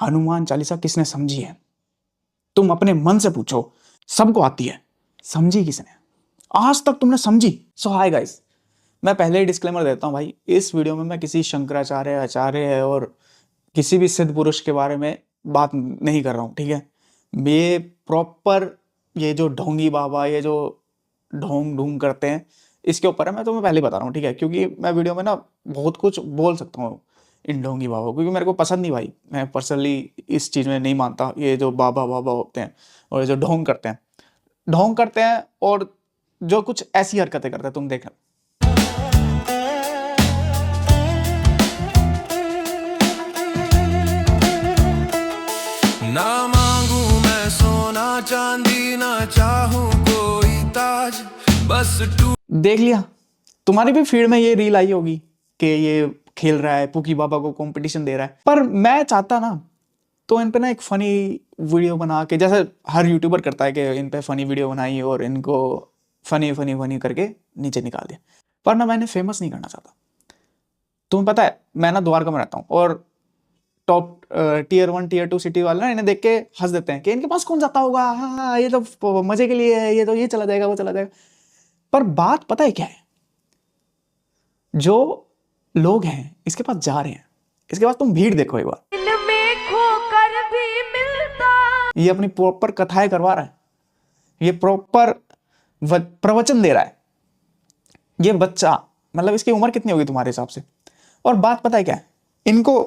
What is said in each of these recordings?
हनुमान चालीसा किसने समझी है? तुम अपने मन से पूछो, सबको आती है, समझी किसने? आज तक तुमने समझी? सो हाय गाइस, मैं पहले ही डिस्क्लेमर देता हूँ भाई, इस वीडियो में मैं किसी शंकराचार्य, आचार्य और किसी भी सिद्ध पुरुष के बारे में बात नहीं कर रहा हूँ, ठीक है? ये प्रॉपर ये जो ढोंगी बाबा, ये जो ढोंग ढूंग करते हैं, इसके ऊपर है। मैं तुम्हें पहले बता रहा हूँ, ठीक है? क्योंकि मैं वीडियो में ना बहुत कुछ बोल सकता हूँ इन ढोंगी बाबा, क्योंकि मेरे को पसंद नहीं भाई। मैं पर्सनली इस चीज़ में नहीं मानता, ये जो बाबा बाबा होते हैं और ये जो ढोंग करते हैं और जो कुछ ऐसी हरकतें करते हैं, तुम देखना। ना मांगू मैं सोना चांदी, ना चाहूं कोई ताज, बस देख लिया, तुम्हारी भी फीड में ये रील आई होगी कि ये खेल रहा है, पुकी बाबा को कंपटीशन दे रहा है। पर मैं चाहता ना तो इन पे ना एक फनी वीडियो बना के, जैसे हर यूट्यूबर करता है कि इन पे फनी वीडियो बनाई और इनको फनी फनी फनी करके नीचे निकाल दिया। पर ना मैंने फेमस नहीं करना चाहता। तुम्हें पता है मैं ना द्वारका में रहता हूँ और टॉप टीयर 1 टीयर 2 सिटी वाले ना इन्हें देख के हंस देते हैं कि इनके पास कौन जाता होगा, हाँ ये तो मजे के लिए है, ये तो ये चला जाएगा वो चला जाएगा। पर बात पता है क्या है? जो लोग हैं इसके पास जा रहे हैं, इसके पास तुम भीड़ देखो एक बार, ये अपनी प्रॉपर कथाएं करवा रहा है, ये प्रॉपर प्रवचन दे रहा है। ये बच्चा, मतलब इसकी उम्र कितनी होगी तुम्हारे हिसाब से? और बात पता है क्या है? इनको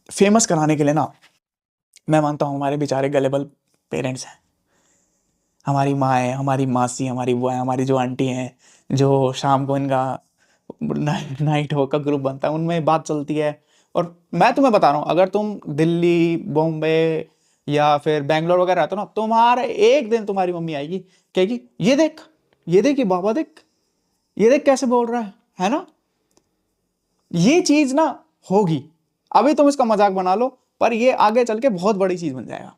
फेमस कराने के लिए ना, मैं मानता हूं हमारे बेचारे गलेबल पेरेंट्स हैं, हमारी माँ है, हमारी मासी, हमारी बुआ है, हमारी जो आंटी हैं, जो शाम को इनका नाइट वॉक का ग्रुप बनता है, उनमें बात चलती है। और मैं तुम्हें बता रहा हूँ, अगर तुम दिल्ली, बॉम्बे या फिर बैंगलोर वगैरह रहते हो ना, तुम्हारे एक दिन तुम्हारी मम्मी आएगी, कहेगी ये देख ये बाबा देख, ये देख कैसे बोल रहा है ना? ये चीज ना होगी। अभी तुम इसका मजाक बना लो, पर ये आगे चल के बहुत बड़ी चीज बन जाएगा।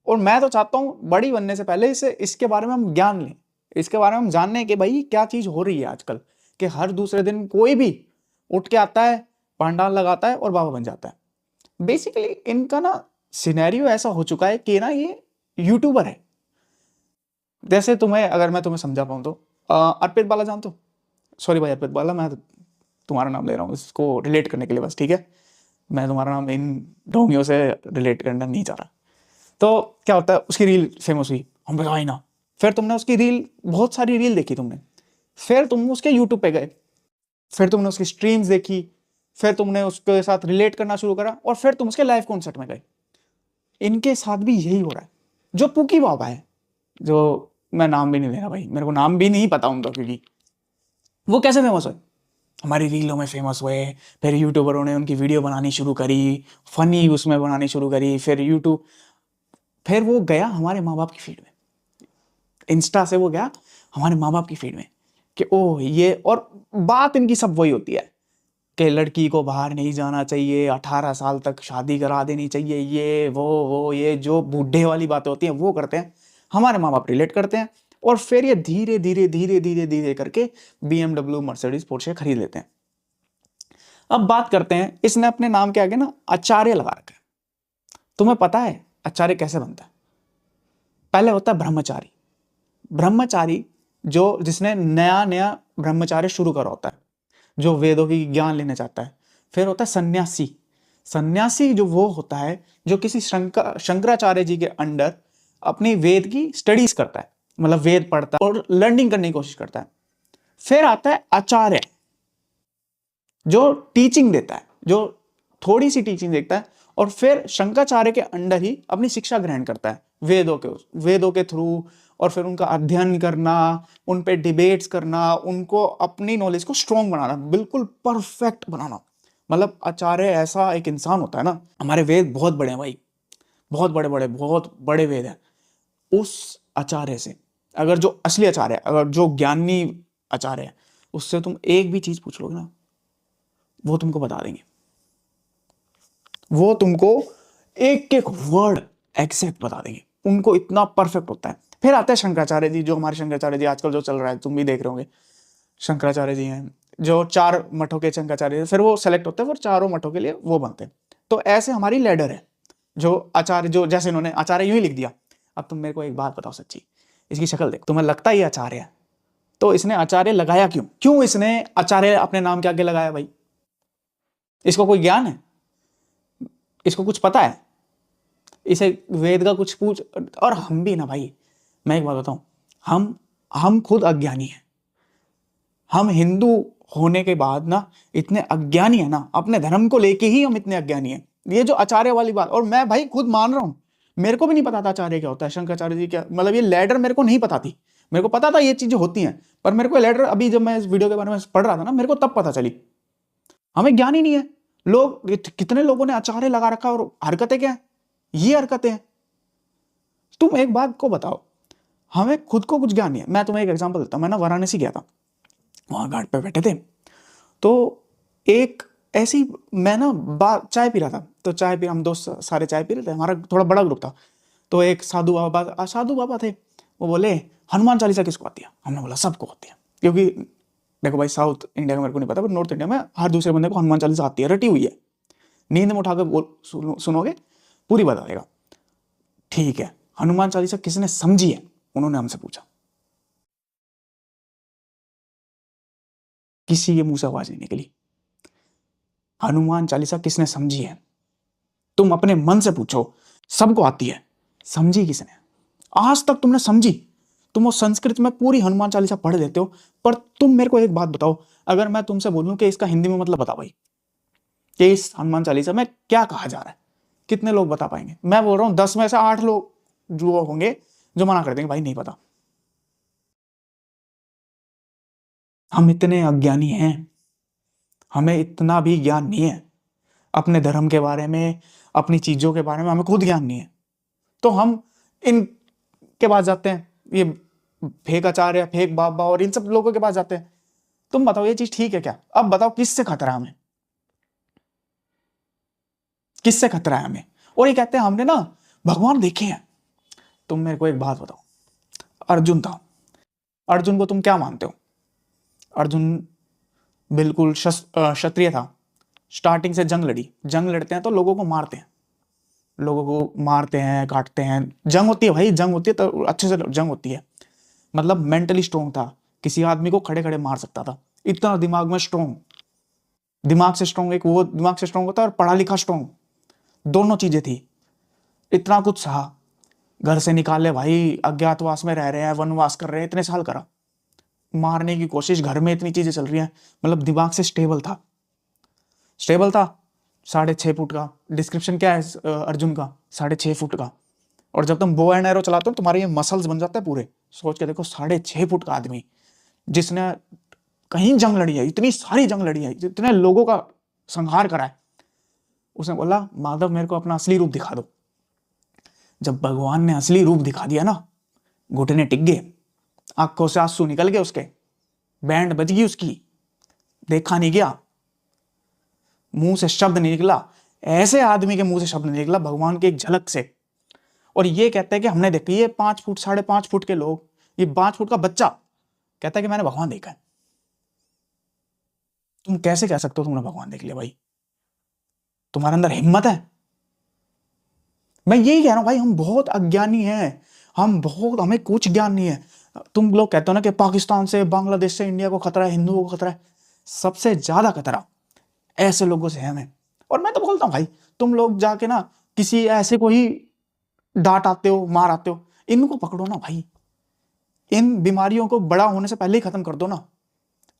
और मैं तो चाहता हूं बड़ी बनने से पहले इसके बारे में हम ज्ञान लें, इसके बारे में हम जानने कि भाई क्या चीज हो रही है आजकल, कि हर दूसरे दिन कोई भी उठ के आता है, पंडाल लगाता है और बाबा बन जाता है। बेसिकली इनका ना सिनेरियो ऐसा हो चुका है कि ना ये यूट्यूबर है। जैसे अगर मैं तुम्हें समझा पाऊं तो अर्पित बाला जानते हो? सॉरी भाई अर्पित बाला, मैं तुम्हारा नाम ले रहा हूँ इसको रिलेट करने के लिए बस, ठीक है? मैं तुम्हारा नाम इन ढोंगियों से रिलेट करना नहीं चाह रहा। तो क्या होता है, उसकी रील फेमस हुई, हम भाई ना, फिर तुमने उसकी रील, बहुत सारी रील देखी तुमने, फिर तुम उसके यूट्यूब पे गए, फिर तुमने उसकी स्ट्रीम्स देखी, फिर तुमने उसके साथ रिलेट करना शुरू करा और फिर तुम उसके लाइव कॉन्सर्ट में गए। इनके साथ भी यही हो रहा है। जो पुकी बाबा है, जो मैं नाम भी नहीं ले रहा भाई, मेरे को नाम भी नहीं पता उनका, क्योंकि वो कैसे फेमस हुए? हमारी रीलों में फेमस हुए, फिर यूट्यूबरों ने उनकी वीडियो बनानी शुरू करी, फनी उसमें बनानी शुरू करी, फिर वो गया हमारे माँ बाप की फीड में, इंस्टा से वो गया हमारे माँ बाप की फीड में कि ओह ये, और बात इनकी सब वही होती है कि लड़की को बाहर नहीं जाना चाहिए, 18 साल तक शादी करा देनी चाहिए, ये वो ये जो बूढ़े वाली बातें होती हैं वो करते हैं। हमारे माँ बाप रिलेट करते हैं और फिर ये धीरे धीरे धीरे धीरे धीरे करके BMW, मर्सिडीज, पोर्शे खरीद लेते हैं। अब बात करते हैं, इसने अपने नाम के आगे ना आचार्य लगा रखा है। तुम्हें पता है आचार्य कैसे बनता है? पहले होता है ब्रह्मचारी। ब्रह्मचारी जिसने नया नया ब्रह्मचार्य शुरू करा होता है, जो वेदों की ज्ञान लेना चाहता है। फिर होता है सन्यासी। सन्यासी जो वो होता है जो किसी शंकराचार्य जी के अंडर अपनी वेद की स्टडीज करता है, मतलब वेद पढ़ता है और लर्निंग करने की कोशिश करता है। फिर आता है आचार्य, जो टीचिंग देता है, जो थोड़ी सी टीचिंग देखता है और फिर शंकराचार्य के अंडर ही अपनी शिक्षा ग्रहण करता है वेदों के थ्रू, और फिर उनका अध्ययन करना, उन पे डिबेट्स करना, उनको अपनी नॉलेज को स्ट्रॉन्ग बनाना, बिल्कुल परफेक्ट बनाना। मतलब आचार्य ऐसा एक इंसान होता है ना। हमारे वेद बहुत बड़े हैं भाई, बहुत बड़े वेद हैं। उस आचार्य से, अगर जो असली आचार्य है, अगर जो ज्ञानी आचार्य है, उससे तुम एक भी चीज पूछ लोगे ना, वो तुमको बता देंगे, वो तुमको एक एक वर्ड एग्जैक्ट बता देंगे, उनको इतना परफेक्ट होता है। फिर आते हैं शंकराचार्य जी, जो हमारे शंकराचार्य जी आजकल जो चल रहा है, तुम भी देख रहे होंगे। शंकराचार्य जी हैं जो 4 मठों के शंकराचार्य, फिर वो सेलेक्ट होते हैं, फिर चारों मठों के लिए वो बनते हैं। तो ऐसे हमारी लैडर है। जो आचार्य, जो जैसे इन्होंने आचार्य यूं ही लिख दिया। अब तुम मेरे को एक बात बताओ सच्ची, इसकी शक्ल देखो, तुम्हें लगता है ये आचार्य है? तो इसने आचार्य लगाया क्यों? क्यों इसने आचार्य अपने नाम के आगे लगाया भाई? इसको कोई ज्ञान है? इसको कुछ पता है? इसे वेद का कुछ पूछ। और हम भी ना भाई, मैं एक बात बताऊं, हम खुद अज्ञानी हैं। हम हिंदू होने के बाद ना इतने अज्ञानी है ना, अपने धर्म को लेके ही हम इतने अज्ञानी हैं। ये जो आचार्य वाली बात, और मैं भाई खुद मान रहा हूं, मेरे को भी नहीं पता था आचार्य क्या होता है, शंकराचार्य जी क्या, मतलब ये लैडर मेरे को नहीं पता थी। मेरे को पता था ये चीजें होती हैं, पर मेरे को लैडर अभी जब मैं इस वीडियो के बारे में पढ़ रहा था ना, मेरे को तब पता चली। हमें ज्ञान ही नहीं है। लोग, कितने लोगों ने आचार्य लगा रखा, और हरकतें क्या है? ये हरकतें हैं। तुम एक बात को बताओ, हमें खुद को कुछ ज्ञान नहीं है। मैं तुम्हें एक एग्जांपल देता हूं। मैं ना वाराणसी गया था, वहां घाट पे बैठे थे, तो एक ऐसी, मैं ना चाय पी रहा था, तो चाय पी, हम दोस्त सारे चाय पी रहे थे, हमारा थोड़ा बड़ा ग्रुप था। तो एक साधु बाबा थे, वो बोले हनुमान चालीसा किसको आती है? हमने बोला सबको आती है, क्योंकि देखो भाई, साउथ इंडिया का मेरे को नहीं पता, पर नॉर्थ इंडिया में हर दूसरे बंदे को हनुमान चालीसा आती है, रटी हुई है। नींद में उठाकर बोल सुनोगे, पूरी बता देगा। ठीक है, हनुमान चालीसा किसने समझी है? उन्होंने हमसे पूछा। किसी के मुंह से आवाज नहीं निकली। हनुमान चालीसा किसने समझी है? तुम अपने मन से पूछो, सबको आती है, समझी किसने? आज तक तुमने समझी? तुम वो संस्कृत में पूरी हनुमान चालीसा पढ़ लेते हो, पर तुम मेरे को एक बात बताओ, अगर मैं तुमसे बोलूं कि इसका हिंदी में मतलब बता भाई, कि इस हनुमान चालीसा में क्या कहा जा रहा है, कितने लोग बता पाएंगे? मैं बोल रहा हूं 10 में से 8 लोग जो होंगे जो मना कर देंगे, भाई नहीं पता। हम इतने अज्ञानी हैं, हमें इतना भी ज्ञान नहीं है अपने धर्म के बारे में, अपनी चीजों के बारे में हमें खुद ज्ञान नहीं है। तो हम इन के पास जाते हैं, ये फेक आचार्य, फेक बाबा और इन सब लोगों के पास जाते हैं। तुम बताओ ये चीज ठीक है क्या? अब बताओ किससे खतरा है हमें? किससे खतरा है हमें? और ये कहते हैं हमने ना भगवान देखे हैं। तुम मेरे को एक बात बताओ, अर्जुन था, अर्जुन को तुम क्या मानते हो? अर्जुन बिल्कुल क्षत्रिय था, स्टार्टिंग से जंग लड़ी। जंग लड़ते हैं तो लोगों को मारते हैं, लोगों को मारते हैं, काटते हैं। जंग होती है भाई, जंग होती है तो अच्छे से जंग होती है। मतलब मेंटली स्ट्रोंग था, किसी आदमी को खड़े खड़े मार सकता था, इतना दिमाग में स्ट्रोंग। दिमाग से स्ट्रोंग, एक वो दिमाग से स्ट्रोंग होता है और पढ़ा लिखा स्ट्रोंग, दोनों चीजें थी। इतना कुछ सहा, घर से निकाले भाई, अज्ञातवास में रह रहे हैं, वनवास कर रहे हैं, इतने साल करा, मारने की कोशिश, घर में इतनी चीजें चल रही हैं। मतलब दिमाग से स्टेबल था, स्टेबल था। 6.5 फुट का, डिस्क्रिप्शन क्या है अर्जुन का? 6.5 फुट का। और जब तुम बो एंड एरो चलाते हो तुम्हारे ये मसल्स बन जाते हैं पूरे। सोच के देखो, 6.5 फुट का आदमी जिसने कहीं जंग लड़ी है, इतनी सारी जंग लड़ी है, इतने लोगों का संहार करा है, उसने बोला माधव मेरे को अपना असली रूप दिखा दो। जब भगवान ने असली रूप दिखा दिया ना, घुटने टिक गए, आंखों से आंसू निकल गए उसके, बैंड बज गई उसकी, देखा नहीं गया, मुंह से शब्द नहीं निकला। ऐसे आदमी के मुंह से शब्द नहीं निकला भगवान की एक झलक से। और ये कहता है कि हमने देखा, ये 5 फुट 5.5 फुट के लोग, ये 5 फुट का बच्चा कहता है कि मैंने भगवान देखा है। तुम कैसे कह सकते हो तुमने भगवान देख लिया भाई? तुम्हारे अंदर हिम्मत है? मैं यही कह रहा हूं भाई, हम बहुत अज्ञानी हैं, हमें कुछ ज्ञान नहीं है। तुम लोग कहते हो ना कि पाकिस्तान से, बांग्लादेश से इंडिया को खतरा है, हिंदुओं को खतरा है। सबसे ज्यादा खतरा ऐसे लोगों से है हमें। और मैं तो बोलता हूं भाई, तुम लोग जाके ना किसी ऐसे को ही डांट आते हो, मार आते हो, इनको पकड़ो ना भाई, इन बीमारियों को बड़ा होने से पहले ही खत्म कर दो ना।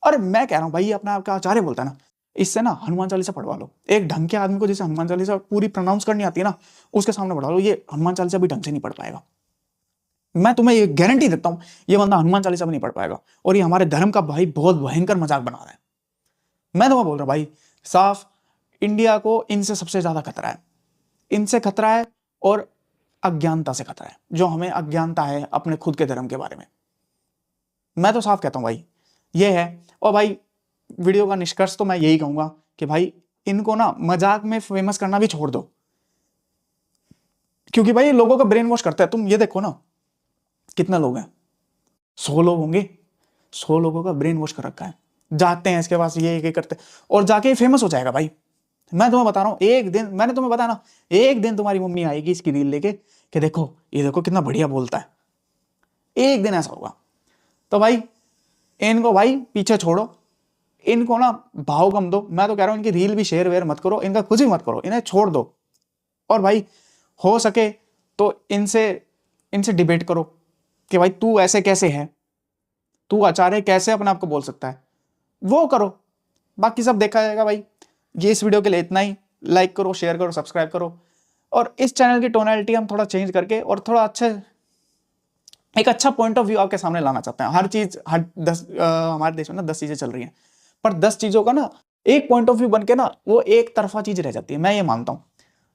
अरे मैं कह रहा हूं भाई, अपना आपका आचार्य बोलता है ना, इससे ना हनुमान चालीसा पढ़वा लो। एक ढंग के आदमी को जैसे हनुमान चालीसा पूरी प्रोनाउंस करनी आती है ना, उसके सामने पढ़वा लो, ये हनुमान चालीसा भी ढंग से नहीं पढ़ पाएगा। मैं तुम्हें ये गारंटी देता हूं, ये बंदा हनुमान चालीसा भी नहीं पढ़ पाएगा। और ये हमारे धर्म का भाई बहुत भयंकर मजाक बना रहा है। मैं तुम्हें बोल रहा हूं भाई साफ, इंडिया को इनसे सबसे ज्यादा खतरा है, इनसे खतरा है, और अज्ञानता से खतरा है, जो हमें अज्ञानता है अपने खुद के धर्म के बारे में। मैं तो साफ कहता हूं भाई, ये है। और भाई वीडियो का निष्कर्ष तो मैं यही कहूंगा कि भाई इनको ना मजाक में फेमस करना भी छोड़ दो, क्योंकि भाई लोगों का ब्रेन वॉश करता है। तुम ये देखो ना, कितने लोग हैं, 100 लोग होंगे, 100 लोगों का ब्रेन वॉश कर रखा है। जाते हैं इसके पास, ये करते हैं, और जाके फेमस हो जाएगा भाई। मैं तुम्हें बता रहा हूँ, एक दिन मैंने तुम्हें बताया ना, एक दिन तुम्हारी मम्मी आएगी इसकी रील लेके कि देखो ये देखो कितना बढ़िया बोलता है, एक दिन ऐसा होगा। तो भाई इनको भाई पीछे छोड़ो, इनको ना भाव कम दो। मैं तो कह रहा हूँ इनकी रील भी शेयर वेयर मत करो, इनका कुछ भी मत करो, इन्हें छोड़ दो। और भाई हो सके तो इनसे इनसे डिबेट करो कि भाई तू ऐसे कैसे है, तू आचार्य कैसे अपने आप को बोल सकता है, वो करो। बाकी सब देखा जाएगा भाई। ये इस वीडियो के लिए इतना ही। लाइक करो, शेयर करो, सब्सक्राइब करो। और इस चैनल की टोनैलिटी हम थोड़ा चेंज करके और थोड़ा एक अच्छा पॉइंट ऑफ व्यू आपके सामने लाना चाहते हैं। हर चीज हमारे देश में ना 10 चीजें चल रही हैं, पर 10 चीजों का ना एक पॉइंट ऑफ व्यू बन के ना वो एक तरफा चीज रह जाती है, मैं ये मानता हूं।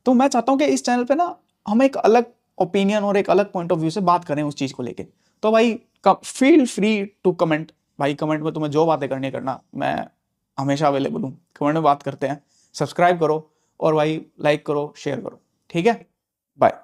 तो मैं चाहता हूं कि इस चैनल पे ना हम एक अलग ओपिनियन और एक अलग पॉइंट ऑफ व्यू से बात करें उस चीज को लेके। तो भाई फील फ्री टू कमेंट। भाई कमेंट में तुम्हें जो बातें करनी है करना, मैं हमेशा अवेलेबल हूँ। कमेंट में बात करते हैं। सब्सक्राइब करो और भाई लाइक करो, शेयर करो। ठीक है, बाय।